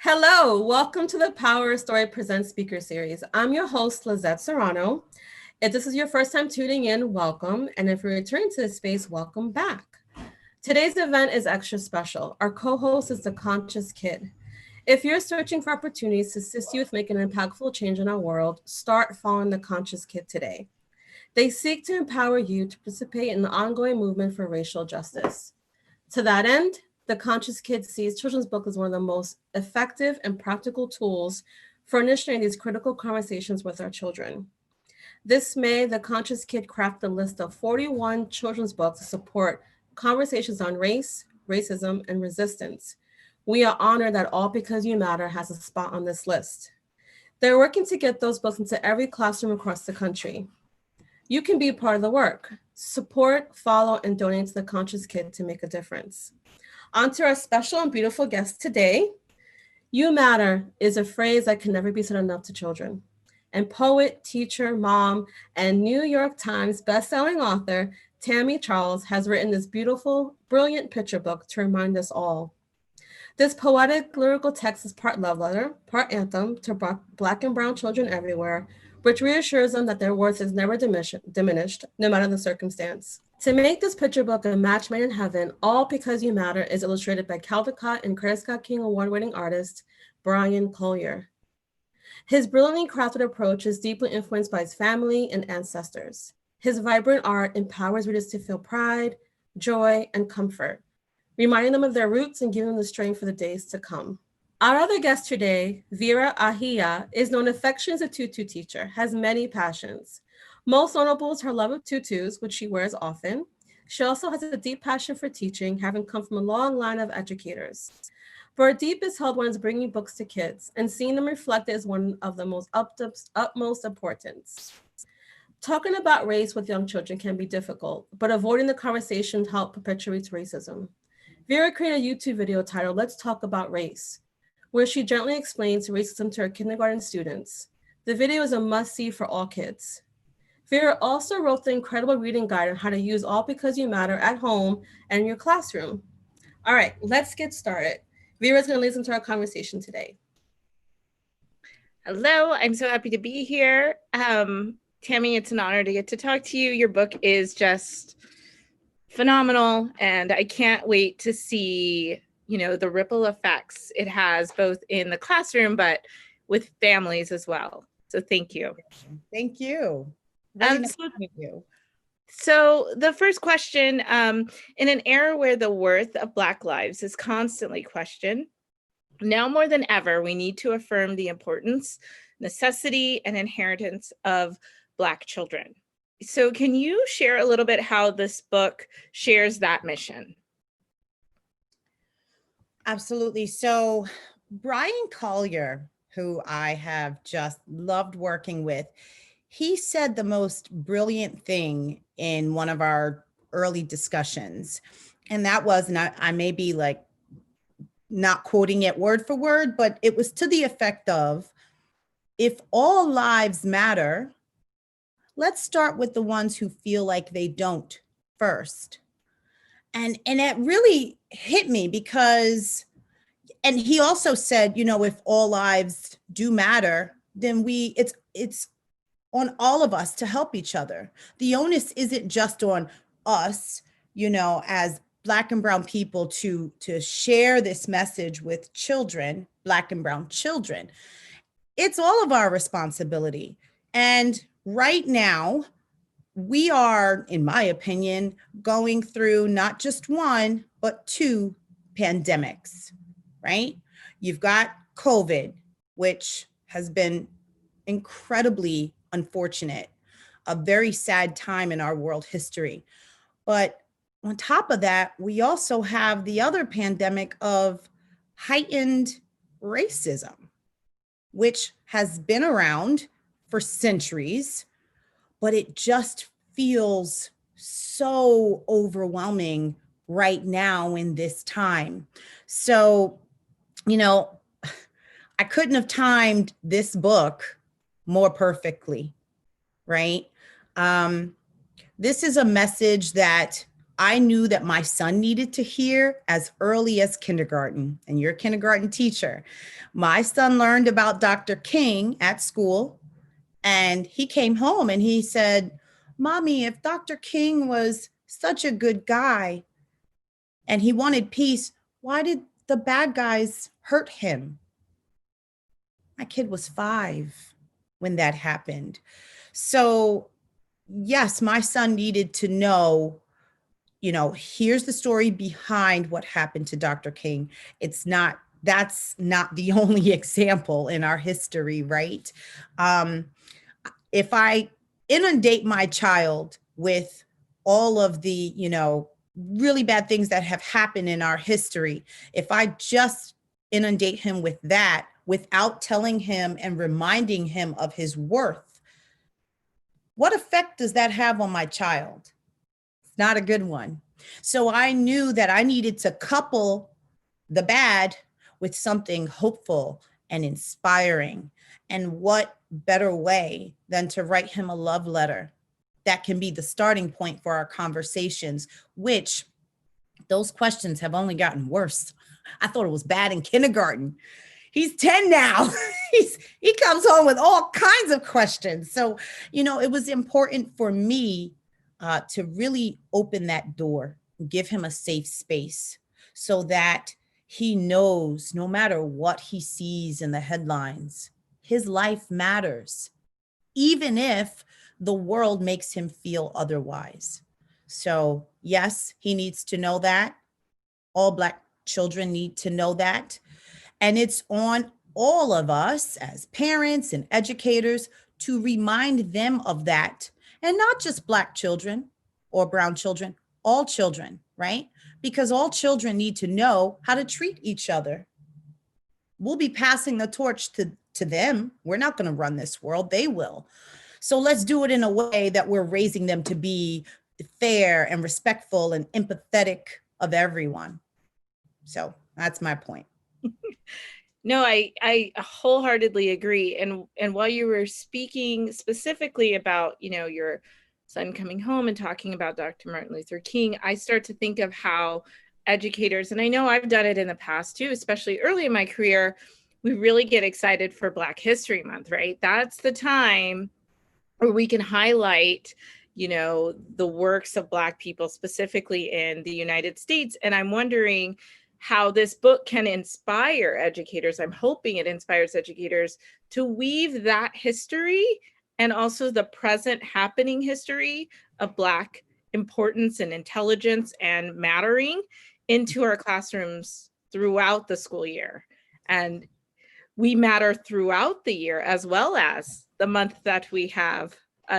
Hello, welcome to the Power Story Presents Speaker Series. I'm your host, Lizette Serrano. If this is your first time tuning in, welcome. And if you're returning to this space, welcome back. Today's event is extra special. Our co-host is the Conscious Kid. If you're searching for opportunities to assist you with making an impactful change in our world, start following the Conscious Kid today. They seek to empower you to participate in the ongoing movement for racial justice. To that end, the Conscious Kid sees children's book as one of the most effective and practical tools for initiating these critical conversations with our children. This May, the Conscious Kid crafted a list of 41 children's books to support conversations on race, racism, and resistance. We are honored that All Because You Matter has a spot on this list. They're working to get those books into every classroom across the country. You can be part of the work. Support, follow, and donate to the Conscious Kid to make a difference. On to our special and beautiful guest today. You matter is a phrase that can never be said enough to children. And poet, teacher, mom, and New York Times bestselling author Tammy Charles has written this beautiful, brilliant picture book to remind us all. This poetic lyrical text is part love letter, part anthem to Black and brown children everywhere, which reassures them that their worth is never diminished, no matter the circumstance. To make this picture book a match made in heaven, All Because You Matter is illustrated by Caldecott and Curtis Scott King award-winning artist, Brian Collier. His brilliantly crafted approach is deeply influenced by his family and ancestors. His vibrant art empowers readers to feel pride, joy, and comfort, reminding them of their roots and giving them the strength for the days to come. Our other guest today, Vera Ahia, is known affectionately as a tutu teacher, has many passions. Most notable is her love of tutus, which she wears often. She also has a deep passion for teaching, having come from a long line of educators. But her deepest held one is bringing books to kids, and seeing them reflected is one of the most utmost importance. Talking about race with young children can be difficult, but avoiding the conversation helps perpetuate racism. Vera created a YouTube video titled, Let's Talk About Race, where she gently explains racism to her kindergarten students. The video is a must-see for all kids. Vera also wrote the incredible reading guide on how to use All Because You Matter at home and in your classroom. All right, let's get started. Vera's going to listen to our conversation today. Hello, I'm so happy to be here. Tammy, it's an honor to get to talk to you. Your book is just phenomenal, and I can't wait to see, the ripple effects it has both in the classroom, but with families as well. So thank you. Thank you. Really nice to meet you. So the first question, in an era where the worth of Black lives is constantly questioned, now more than ever, we need to affirm the importance, necessity, and inheritance of Black children. So can you share a little bit how this book shares that mission? Absolutely. So Brian Collier, who I have just loved working with, he said the most brilliant thing in one of our early discussions. And that was, and I may be like not quoting it word for word, but it was to the effect of, if all lives matter, let's start with the ones who feel like they don't first. And it really hit me because, and he also said, if all lives do matter, then it's on all of us to help each other. The onus isn't just on us, as Black and brown people to share this message with children, Black and brown children. It's all of our responsibility. And right now, we are, in my opinion, going through not just one, but two pandemics, right? You've got COVID, which has been incredibly unfortunate, a very sad time in our world history. But on top of that, we also have the other pandemic of heightened racism, which has been around for centuries, but it just feels so overwhelming right now in this time. So, I couldn't have timed this book more perfectly, right? This is a message that I knew that my son needed to hear as early as kindergarten, and you're a kindergarten teacher. My son learned about Dr. King at school, and he came home and he said, Mommy, if Dr. King was such a good guy and he wanted peace, why did the bad guys hurt him? My kid was 5 when that happened. So, yes, my son needed to know, here's the story behind what happened to Dr. King. That's not the only example in our history, right? If I inundate my child with all of the, really bad things that have happened in our history, if I just inundate him with that without telling him and reminding him of his worth, what effect does that have on my child? It's not a good one. So I knew that I needed to couple the bad with something hopeful and inspiring. And what better way than to write him a love letter that can be the starting point for our conversations, which those questions have only gotten worse. I thought it was bad in kindergarten. He's 10 now. He comes home with all kinds of questions. So, it was important for me to really open that door, give him a safe space so that he knows no matter what he sees in the headlines, his life matters, even if the world makes him feel otherwise. So, yes, he needs to know that. All Black children need to know that. And it's on all of us as parents and educators to remind them of that. And not just Black children or brown children, all children, right? Because all children need to know how to treat each other. We'll be passing the torch to them. We're not going to run this world. They will. So let's do it in a way that we're raising them to be fair and respectful and empathetic of everyone. So that's my point. No, I wholeheartedly agree. And while you were speaking specifically about, your son coming home and talking about Dr. Martin Luther King, I start to think of how educators, and I know I've done it in the past too, especially early in my career, we really get excited for Black History Month, right? That's the time where we can highlight, the works of Black people, specifically in the United States. And I'm wondering how this book can inspire educators. I'm hoping it inspires educators to weave that history and also the present happening history of Black importance and intelligence and mattering into our classrooms throughout the school year. And we matter throughout the year, as well as the month that we have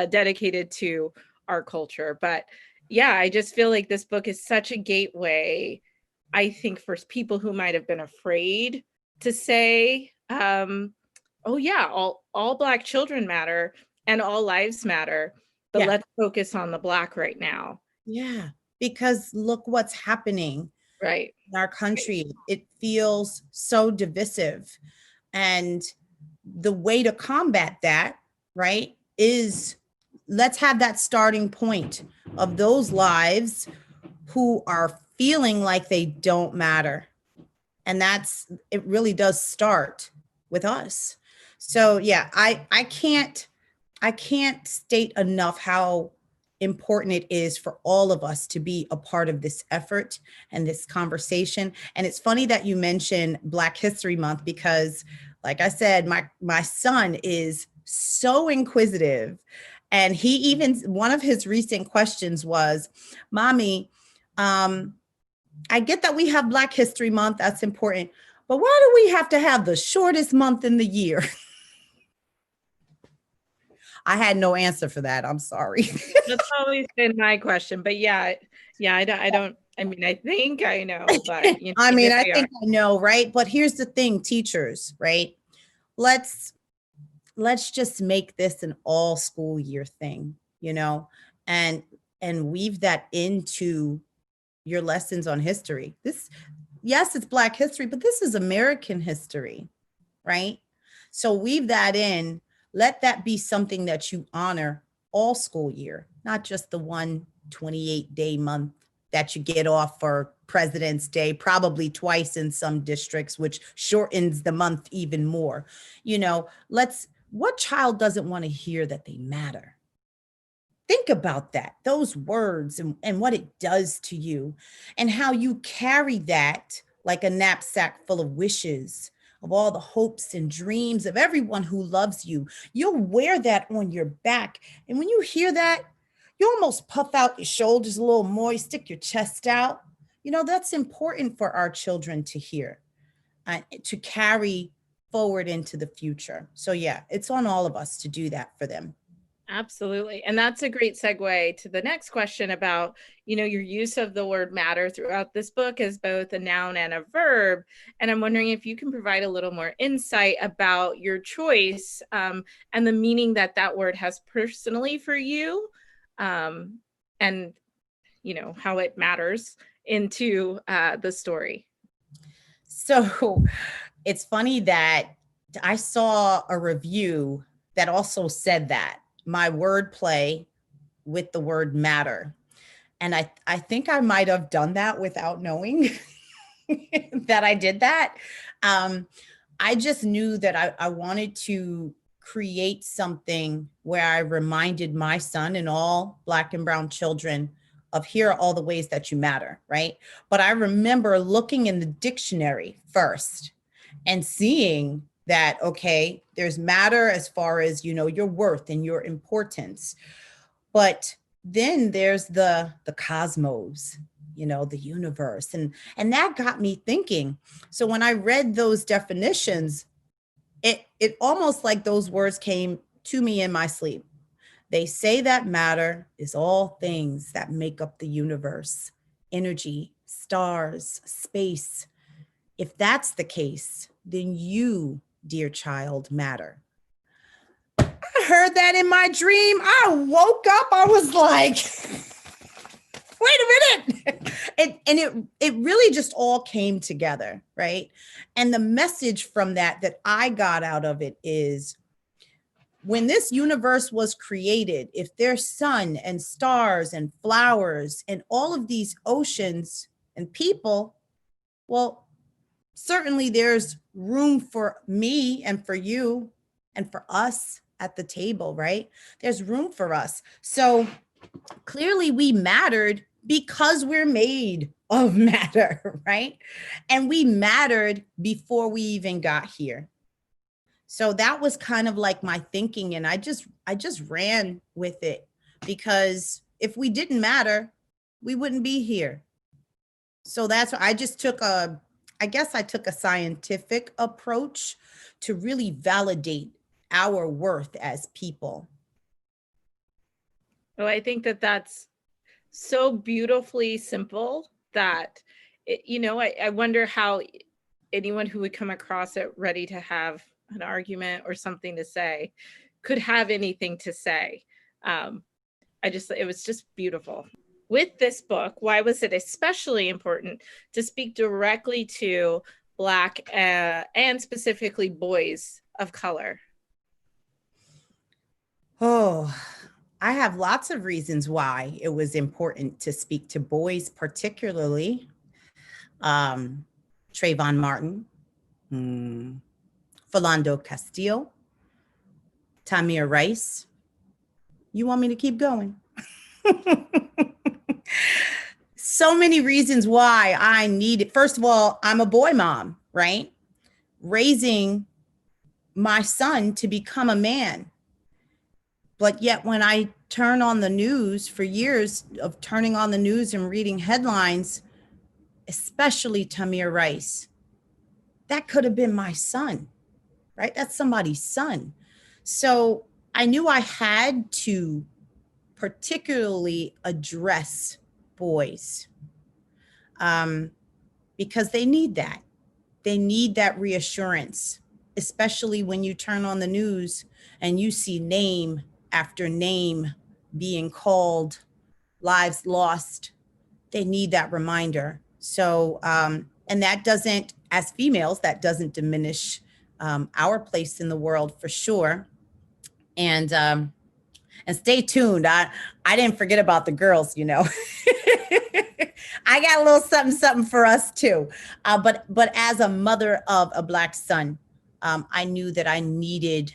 dedicated to our culture. But yeah, I just feel like this book is such a gateway, I think, for people who might have been afraid to say, oh yeah, all Black children matter and all lives matter, but let's focus on the Black right now. Yeah, because look what's happening right in our country. It feels so divisive. And the way to combat that, right, is let's have that starting point of those lives who are feeling like they don't matter. And it really does start with us. So yeah, I can't state enough how important it is for all of us to be a part of this effort and this conversation. And it's funny that you mentioned Black History Month, because like I said, my son is so inquisitive. And one of his recent questions was, Mommy, I get that we have Black History Month, that's important, but why do we have to have the shortest month in the year? I had no answer for that. I'm sorry. That's always been my question, but I don't. I mean, I think I know, but I mean, I think I know, right? But here's the thing, teachers, right? Let's just make this an all school year thing, and weave that into your lessons on history. Yes, it's Black history, but this is American history, right? So weave that in. Let that be something that you honor all school year, not just the one 28-day month that you get off for President's Day, probably twice in some districts, which shortens the month even more. What child doesn't want to hear that they matter? Think about that, those words and what it does to you, and how you carry that like a knapsack full of wishes, of all the hopes and dreams of everyone who loves you. You'll wear that on your back. And when you hear that, you almost puff out your shoulders a little more, you stick your chest out. That's important for our children to hear, to carry forward into the future. So yeah, it's on all of us to do that for them. Absolutely. And that's a great segue to the next question about, your use of the word matter throughout this book as both a noun and a verb. And I'm wondering if you can provide a little more insight about your choice and the meaning that that word has personally for you, and, how it matters into the story. So it's funny that I saw a review that also said that my wordplay with the word matter. And I think I might have done that without knowing that I did that. I just knew that I wanted to create something where I reminded my son and all Black and brown children of here are all the ways that you matter, right? But I remember looking in the dictionary first and seeing that, okay, there's matter as far as, your worth and your importance. But then there's the cosmos, the universe. And that got me thinking. So when I read those definitions, it almost like those words came to me in my sleep. They say that matter is all things that make up the universe, energy, stars, space. If that's the case, then you, dear child, matter. I heard that in my dream. I woke up, I was like, wait a minute. It really just all came together, right? And the message from that I got out of it is, when this universe was created, if there's sun and stars and flowers and all of these oceans and people, well, certainly there's room for me and for you and for us at the table, right? There's room for us. So clearly we mattered because we're made of matter, right? And we mattered before we even got here. So that was kind of like my thinking. And I just ran with it, because if we didn't matter, we wouldn't be here. So that's I just took I took a scientific approach to really validate our worth as people. Well, I think that that's so beautifully simple that, I wonder how anyone who would come across it ready to have an argument or something to say could have anything to say. It was just beautiful. With this book, why was it especially important to speak directly to Black and specifically boys of color? Oh, I have lots of reasons why it was important to speak to boys, particularly Trayvon Martin, Philando Castile, Tamir Rice. You want me to keep going? So many reasons why I need it. First of all, I'm a boy mom, right? Raising my son to become a man. But yet when I turn on the news, for years of turning on the news and reading headlines, especially Tamir Rice, that could have been my son, right? That's somebody's son. So I knew I had to particularly address boys, because they need that. They need that reassurance, especially when you turn on the news and you see name after name being called, lives lost. They need that reminder. So, and that doesn't, as females, that doesn't diminish our place in the world for sure. And stay tuned. I didn't forget about the girls, I got a little something for us too. But as a mother of a Black son, I knew that I needed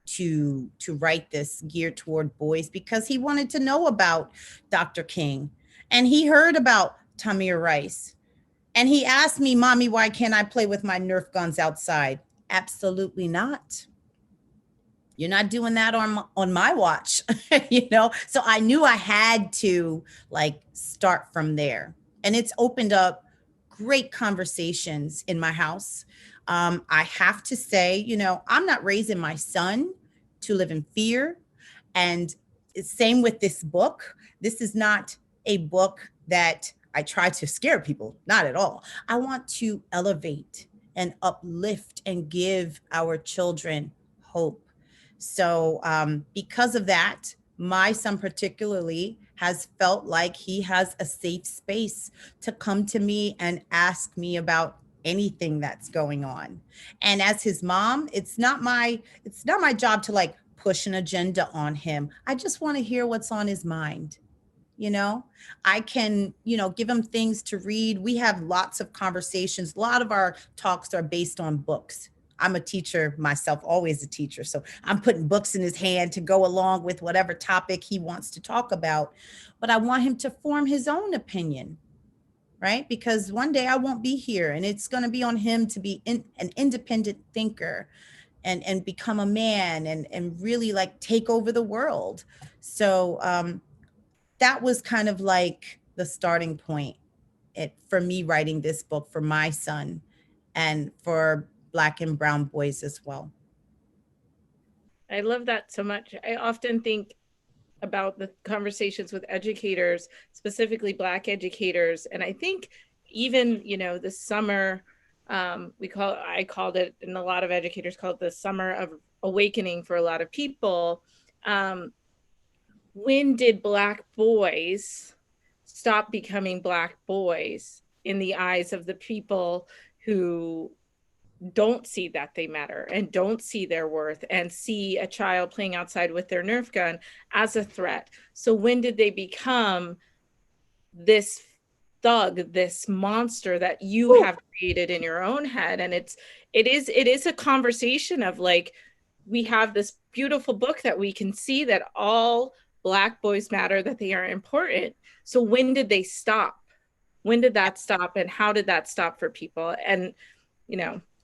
to write this geared toward boys because he wanted to know about Dr. King, and he heard about Tamir Rice, and he asked me, "Mommy, why can't I play with my Nerf guns outside?" Absolutely not. You're not doing that on my watch, you know? So I knew I had to like start from there. And it's opened up great conversations in my house. I have to say, you know, I'm not raising my son to live in fear. And same with this book. This is not a book that I try to scare people, not at all. I want to elevate and uplift and give our children hope. So, because of that, my son particularly has felt like he has a safe space to come to me and ask me about anything that's going on. And as his mom, it's not my job to like push an agenda on him. I just want to hear what's on his mind. You know, I can, give him things to read. We have lots of conversations. A lot of our talks are based on books. I'm a teacher myself, always a teacher. So I'm putting books in his hand to go along with whatever topic he wants to talk about. But I want him to form his own opinion, right? Because one day I won't be here and it's going to be on him to be an independent thinker and become a man and really like take over the world. So, that was kind of like the starting point for me writing this book for my son and for Black and brown boys as well. I love that so much. I often think about the conversations with educators, specifically Black educators. And I think even, this summer, I called it, and a lot of educators call it the summer of awakening for a lot of people. When did Black boys stop becoming Black boys in the eyes of the people who don't see that they matter and don't see their worth and see a child playing outside with their Nerf gun as a threat? So when did they become this thug, this monster that you have created in your own head? And it is a conversation of like, we have this beautiful book that we can see that all Black boys matter, that they are important. So when did they stop? When did that stop? And how did that stop for people? And,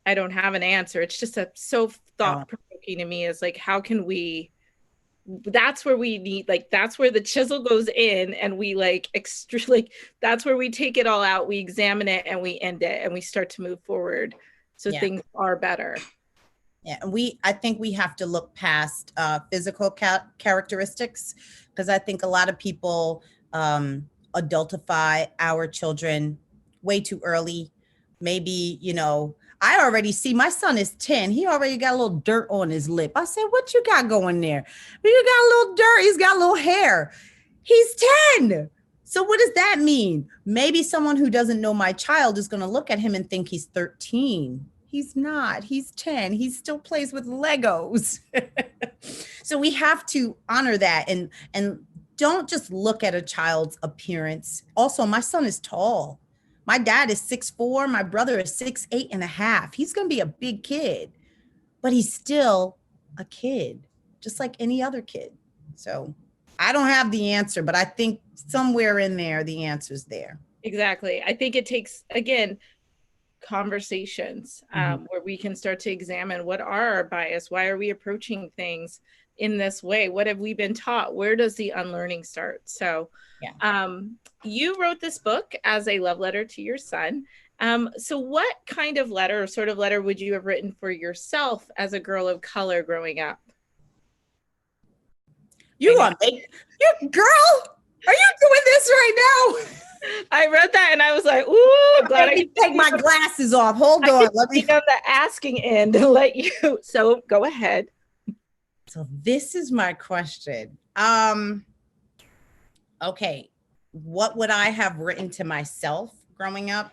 I don't have an answer. It's just so thought provoking to me, is like, how can we, that's where we need, like, that's where the chisel goes in, and we that's where we take it all out, we examine it, and we end it, and we start to move forward so things are better. Yeah, and I think we have to look past physical characteristics, because I think a lot of people adultify our children way too early. Maybe, I already see my son is 10. He already got a little dirt on his lip. I said, "What you got going there?" "You got a little dirt. He's got a little hair." He's 10. So what does that mean? Maybe someone who doesn't know my child is going to look at him and think he's 13. He's not. He's 10. He still plays with Legos. So we have to honor that and don't just look at a child's appearance. Also, my son is tall. My dad is 6'4". My brother is 6'8.5". He's going to be a big kid, but he's still a kid, just like any other kid. So I don't have the answer, but I think somewhere in there, the answer's there. Exactly. I think it takes, again, conversations where we can start to examine, what are our bias? Why are we approaching things in this way? What have we been taught? Where does the unlearning start? So you wrote this book as a love letter to your son. So what kind of letter or sort of letter would you have written for yourself as a girl of color growing up? You girl, are you doing this right now? I read that and I was like, "Ooh, I'm glad I take my glasses off. Hold on, let me on the asking end to let you." So go ahead. So this is my question. Okay, what would I have written to myself growing up?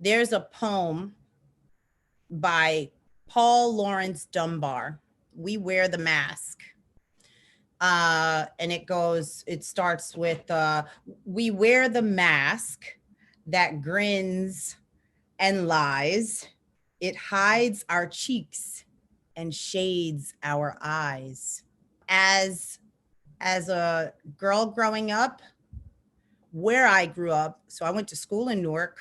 There's a poem by Paul Laurence Dunbar, "We Wear the Mask." And it starts with, we wear the mask that grins and lies. It hides our cheeks and shades our eyes. As a girl growing up, where I grew up, so I went to school in Newark.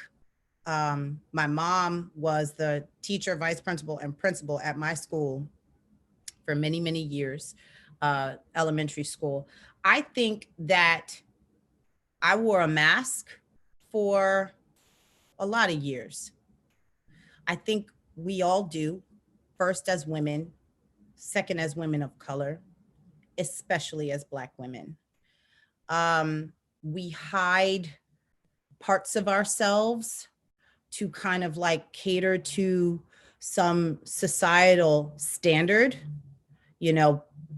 My mom was the teacher, vice principal, and principal at my school for many, many years, elementary school. I think that I wore a mask for a lot of years. I think we all do, first as women, second as women of color, especially as Black women. We hide parts of ourselves to kind of like cater to some societal standard.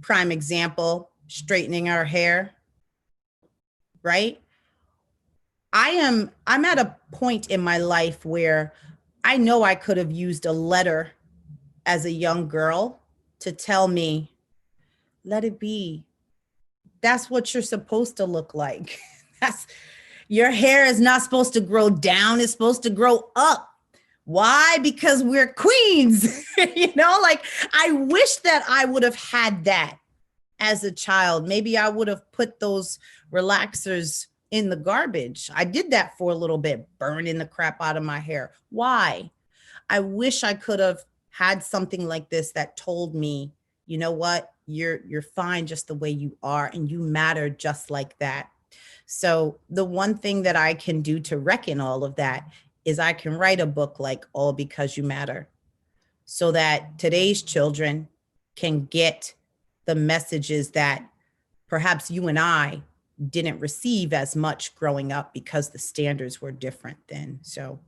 Prime example, straightening our hair, right? I'm at a point in my life where I know I could have used a letter as a young girl to tell me, let it be. That's what you're supposed to look like. Your hair is not supposed to grow down, it's supposed to grow up. Why? Because we're queens. I wish that I would have had that as a child. Maybe I would have put those relaxers in the garbage. I did that for a little bit, burning the crap out of my hair. Why? I wish I could have had something like this that told me, you know what, you're fine just the way you are, and you matter just like that. So the one thing that I can do to reckon all of that is I can write a book like All Because You Matter, so that today's children can get the messages that perhaps you and I didn't receive as much growing up because the standards were different then. So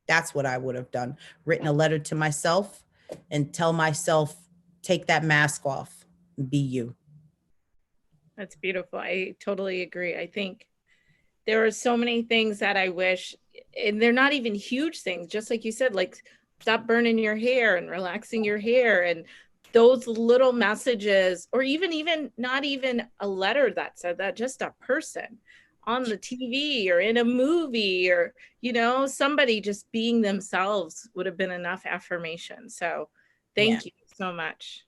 that's what I would have done. Written a letter to myself and tell myself, take that mask off, be you. That's beautiful. I totally agree. I think there are so many things that I wish, and they're not even huge things, just like you said, like stop burning your hair and relaxing your hair, and those little messages, or even not even a letter that said that, just a person on the TV or in a movie, or somebody just being themselves would have been enough affirmation. So thank you so much.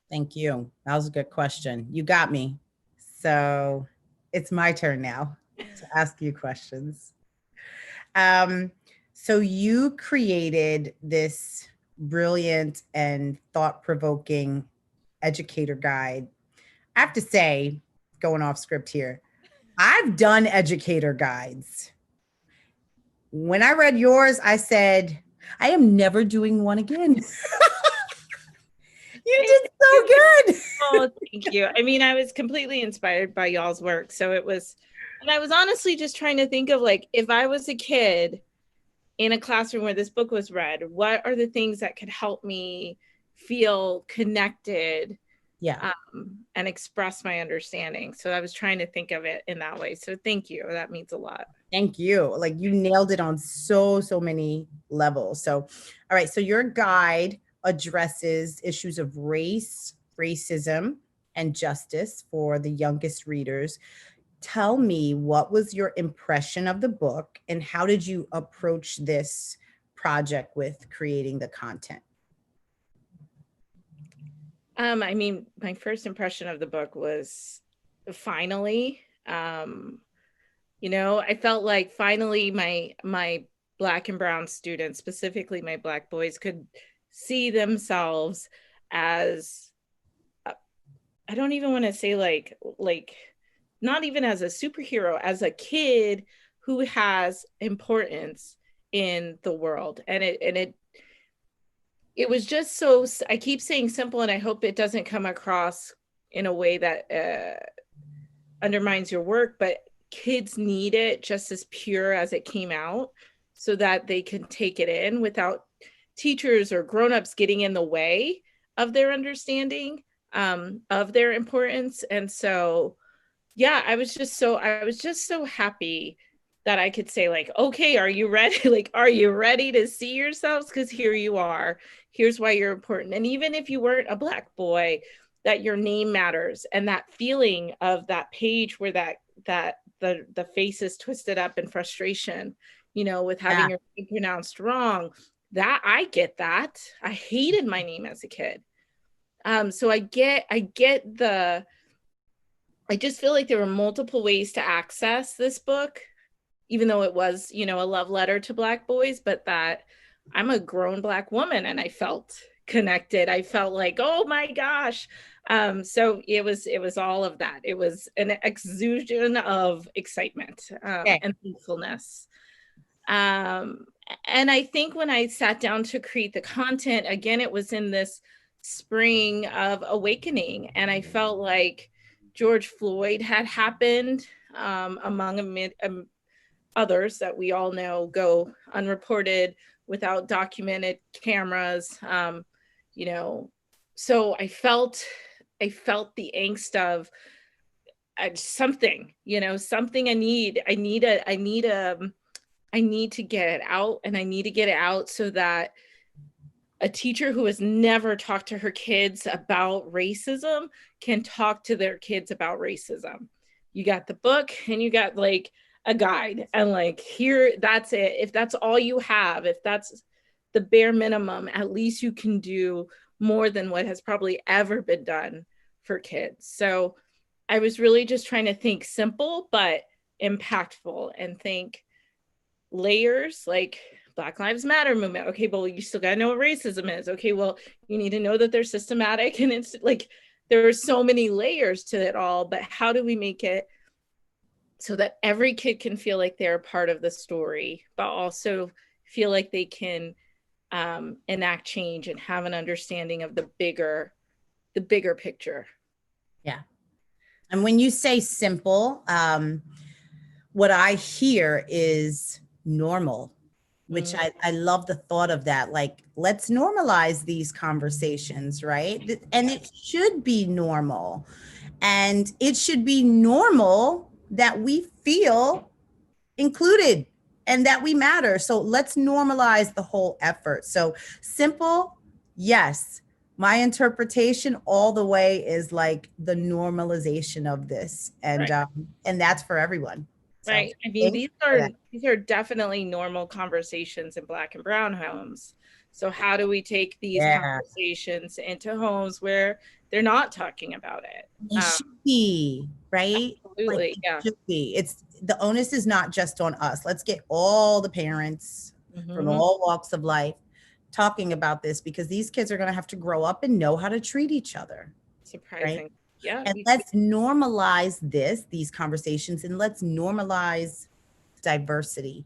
Thank you. That was a good question. You got me. So it's my turn now to ask you questions. So you created this brilliant and thought-provoking educator guide. I have to say, going off script here, I've done educator guides. When I read yours, I said, I am never doing one again. You did so good. Oh, thank you. I mean, I was completely inspired by y'all's work. So it was, and I was honestly just trying to think of, like, if I was a kid in a classroom where this book was read, what are the things that could help me feel connected, and express my understanding? So I was trying to think of it in that way. So thank you. That means a lot. Thank you. Like, you nailed it on so many levels. So, all right. So your guide addresses issues of race, racism, and justice for the youngest readers. Tell me, what was your impression of the book, and how did you approach this project with creating the content? I mean, my first impression of the book was finally, I felt like finally my Black and brown students, specifically my Black boys, could see themselves as, I don't even want to say like not even as a superhero, as a kid who has importance in the world. And it was just so, I keep saying simple, and I hope it doesn't come across in a way that undermines your work, but kids need it just as pure as it came out, so that they can take it in without teachers or grownups getting in the way of their understanding of their importance. And so, yeah, I was just so happy that I could say, like, okay, are you ready? Like, are you ready to see yourselves? Because here you are. Here's why you're important. And even if you weren't a Black boy, that your name matters, and that feeling of that page where the face is twisted up in frustration, with having your name pronounced wrong. That I get that. I hated my name as a kid. So I just feel like there were multiple ways to access this book, even though it was, a love letter to Black boys, but that I'm a grown Black woman and I felt connected. I felt like, oh my gosh. So it was all of that. It was an exusion of excitement and thankfulness. And I think when I sat down to create the content, again, it was in this spring of awakening. And I felt like George Floyd had happened among others that we all know go unreported without documented cameras. So I felt the angst of something I need to get it out, and I need to get it out so that a teacher who has never talked to her kids about racism can talk to their kids about racism. You got the book and you got like a guide, and like, here, that's it. If that's all you have, if that's the bare minimum, at least you can do more than what has probably ever been done for kids. So I was really just trying to think simple but impactful, and think layers, like Black Lives Matter movement. Okay, well, you still got to know what racism is. Okay, well, you need to know that they're systematic, and it's like there are so many layers to it all, but how do we make it so that every kid can feel like they're a part of the story, but also feel like they can enact change and have an understanding of the bigger picture. Yeah. And when you say simple, what I hear is normal, which I love the thought of that. Like, let's normalize these conversations, right? And it should be normal. And it should be normal that we feel included and that we matter. So let's normalize the whole effort. So simple, yes. My interpretation all the way is like the normalization of this. And right. And that's for everyone. So, right. I mean, these are definitely normal conversations in Black and brown homes. So how do we take these conversations into homes where they're not talking about it? It should be, right? Absolutely, like, it should be. It's the onus is not just on us. Let's get all the parents from all walks of life talking about this, because these kids are going to have to grow up and know how to treat each other. Surprising. Right? Yeah. And let's normalize these conversations, and let's normalize diversity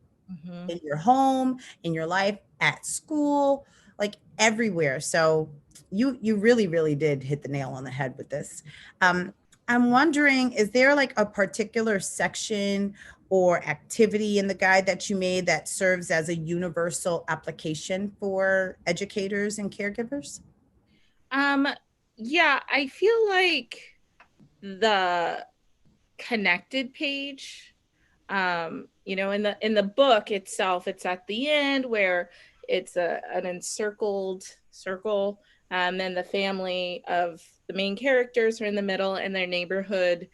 in your home, in your life, at school, like everywhere. So you really, really did hit the nail on the head with this. I'm wondering, is there like a particular section or activity in the guide that you made that serves as a universal application for educators and caregivers? Yeah, I feel like the connected page, in the book itself, it's at the end where it's an encircled circle, and then the family of the main characters are in the middle, and their neighborhood,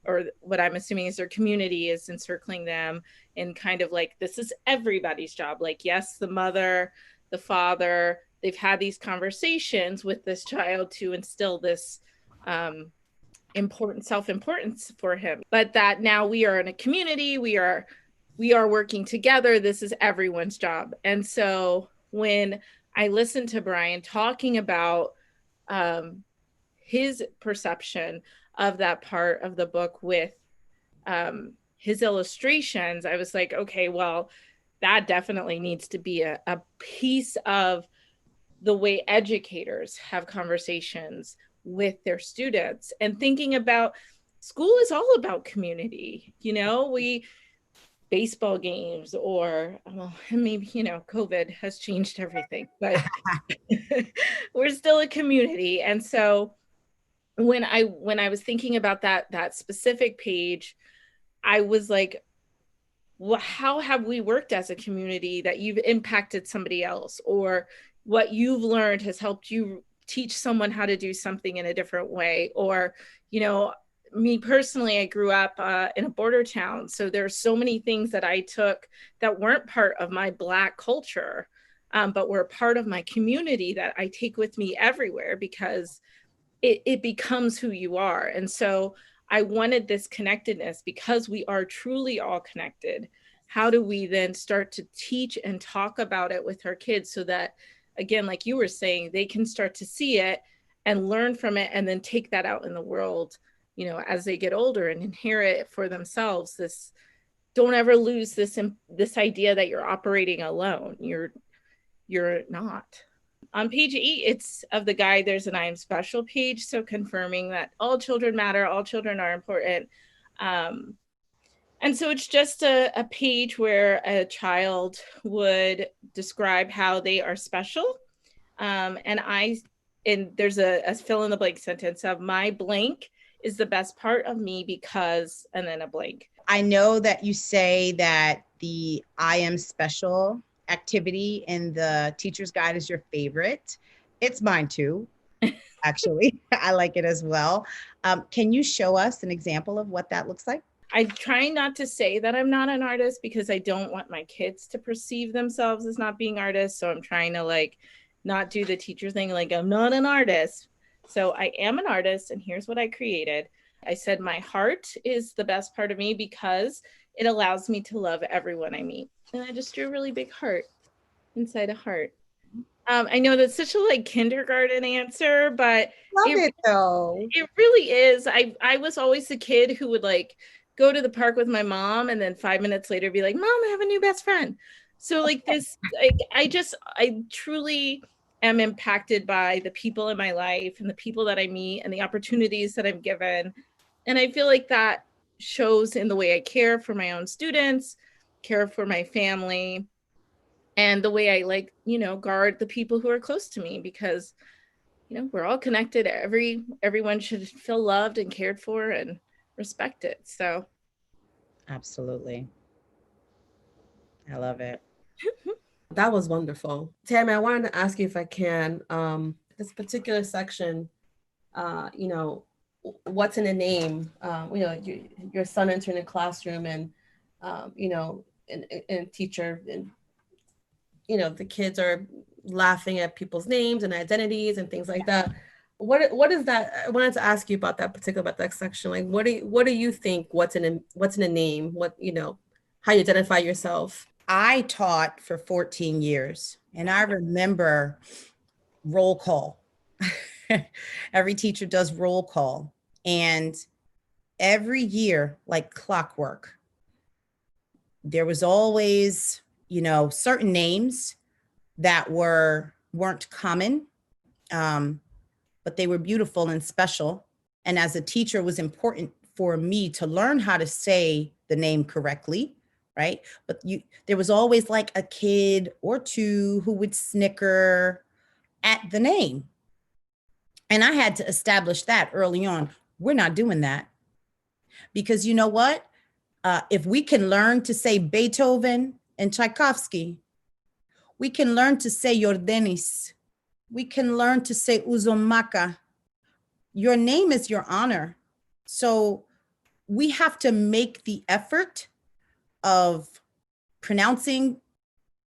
or what I'm assuming is their community, is encircling them, and kind of like, this is everybody's job. Like, yes, the mother, the father, they've had these conversations with this child to instill this important self-importance for him, but that now we are in a community, we are working together, this is everyone's job. And so when I listened to Brian talking about his perception of that part of the book with his illustrations, I was like, okay, well, that definitely needs to be a piece of the way educators have conversations with their students, and thinking about school is all about community. We baseball games, or, well, maybe, COVID has changed everything, but we're still a community. And so when I was thinking about that specific page, I was like, well, how have we worked as a community that you've impacted somebody else, or what you've learned has helped you teach someone how to do something in a different way. Or, me personally, I grew up in a border town. So there's so many things that I took that weren't part of my Black culture, but were part of my community that I take with me everywhere, because it becomes who you are. And so I wanted this connectedness, because we are truly all connected. How do we then start to teach and talk about it with our kids, so that, again, like you were saying, they can start to see it and learn from it, and then take that out in the world, as they get older, and inherit it for themselves. Don't ever lose this idea that you're operating alone. You're not. On page 8, it's of the guide, there's an I am special page. So confirming that all children matter, all children are important. And so it's just a page where a child would describe how they are special. And there's a fill in the blank sentence of, my blank is the best part of me because, and then a blank. I know that you say that the I am special activity in the teacher's guide is your favorite. It's mine too, actually. I like it as well. Can you show us an example of what that looks like? I try not to say that I'm not an artist, because I don't want my kids to perceive themselves as not being artists. So I'm trying to not do the teacher thing, like I'm not an artist. So I am an artist, and here's what I created. I said, my heart is the best part of me because it allows me to love everyone I meet. And I just drew a really big heart inside a heart. I know that's such a kindergarten answer, but Love it though. It really is. I was always the kid who would go to the park with my mom, and then 5 minutes later be like, Mom, I have a new best friend. So I truly am impacted by the people in my life and the people that I meet and the opportunities that I'm given. And I feel like that shows in the way I care for my own students, care for my family, and the way I guard the people who are close to me, because, we're all connected. Everyone should feel loved and cared for and respected. So. Absolutely. I love it. That was wonderful. Tammy, I wanted to ask you, if I can, this particular section, what's in a name? Your son entering a classroom, and, and teacher, and, the kids are laughing at people's names and identities and things like that. What is that? I wanted to ask you about that section. What do you think? What's in a name? How you identify yourself? I taught for 14 years, and I remember roll call. Every teacher does roll call, and every year, like clockwork, there was always, certain names that weren't common, but they were beautiful and special. And as a teacher, it was important for me to learn how to say the name correctly, right? But there was always a kid or two who would snicker at the name. And I had to establish that early on. We're not doing that. Because you know what? If we can learn to say Beethoven and Tchaikovsky, we can learn to say Jordanis. We can learn to say Uzumaka. Your name is your honor. So we have to make the effort of pronouncing,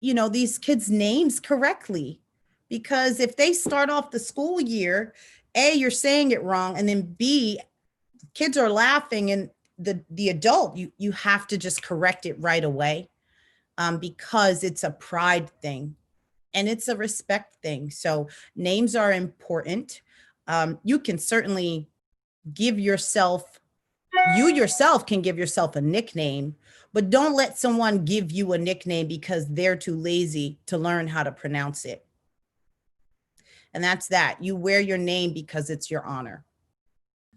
these kids' names correctly. Because if they start off the school year, A, you're saying it wrong, and then B, kids are laughing, and the adult, you have to just correct it right away, because it's a pride thing and it's a respect thing. So names are important. You can certainly give yourself, you yourself can give yourself a nickname, but don't let someone give you a nickname because they're too lazy to learn how to pronounce it. And that's that. You wear your name because it's your honor.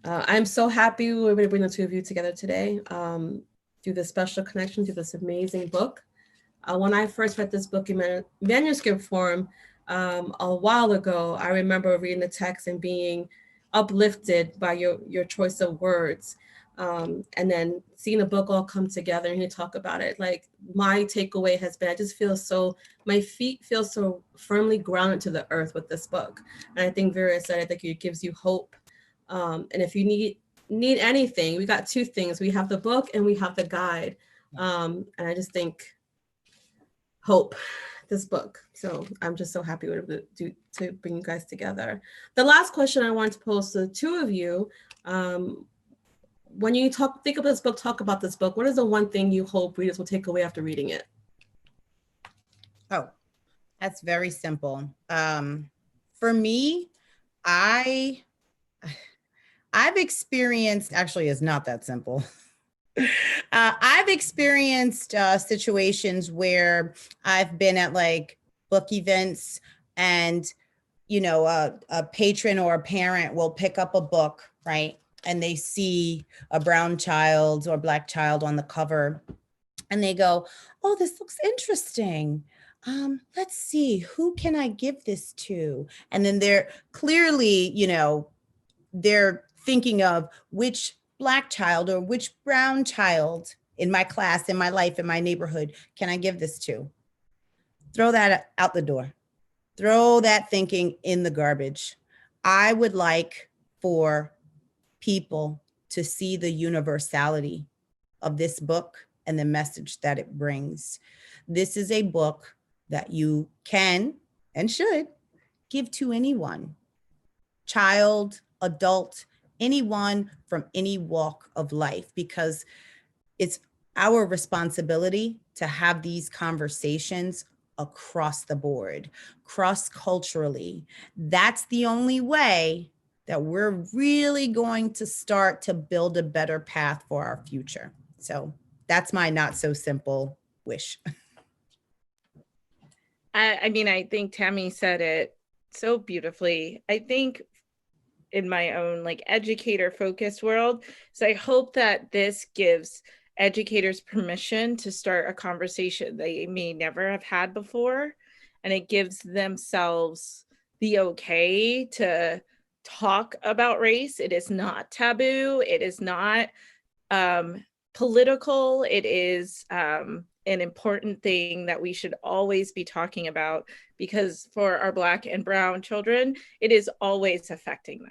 I'm so happy we were able to bring the two of you together today, through this special connection, through this amazing book. When I first read this book in manuscript form a while ago, I remember reading the text and being uplifted by your choice of words. And then seeing the book all come together and you talk about it. Like my takeaway has been, I just feel so, my feet feel so firmly grounded to the earth with this book. And I think Vera said, I think it gives you hope. And if you need anything, we got two things. We have the book and we have the guide. And I just think hope, this book. So I'm just so happy to bring you guys together. The last question I want to pose to the two of you, when you think of this book, talk about this book, what is the one thing you hope readers will take away after reading it? Oh, that's very simple. For me, I've experienced, actually it's not that simple. I've experienced situations where I've been at like book events and, you know, a patron or a parent will pick up a book, right? And they see a brown child or black child on the cover and they go, oh, this looks interesting. Let's see, who can I give this to? And then they're clearly, you know, they're thinking of which black child or which brown child in my class, in my life, in my neighborhood, can I give this to? Throw that out the door. Throw that thinking in the garbage. I would like for people to see the universality of this book and the message that it brings. This is a book that you can and should give to anyone, child, adult, anyone from any walk of life, because it's our responsibility to have these conversations across the board, cross-culturally. That's the only way that we're really going to start to build a better path for our future. So that's my not so simple wish. I mean, I think Tammy said it so beautifully. I think in my own like educator focused world, so I hope that this gives educators permission to start a conversation they may never have had before. And it gives themselves the okay to talk about race. It is not taboo. It is not political. It is an important thing that we should always be talking about, because for our Black and brown children, it is always affecting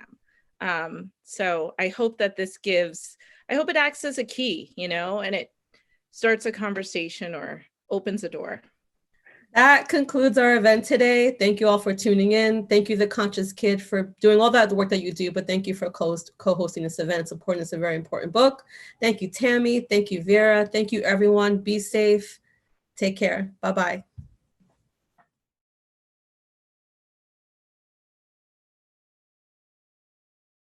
them. So I hope that this I hope it acts as a key, you know, and it starts a conversation or opens a door. That concludes our event today. Thank you all for tuning in. Thank you, The Conscious Kid, for doing all that work that you do, but thank you for co-hosting this event, supporting this a very important book. Thank you, Tammy. Thank you, Vera. Thank you, everyone. Be safe. Take care. Bye-bye.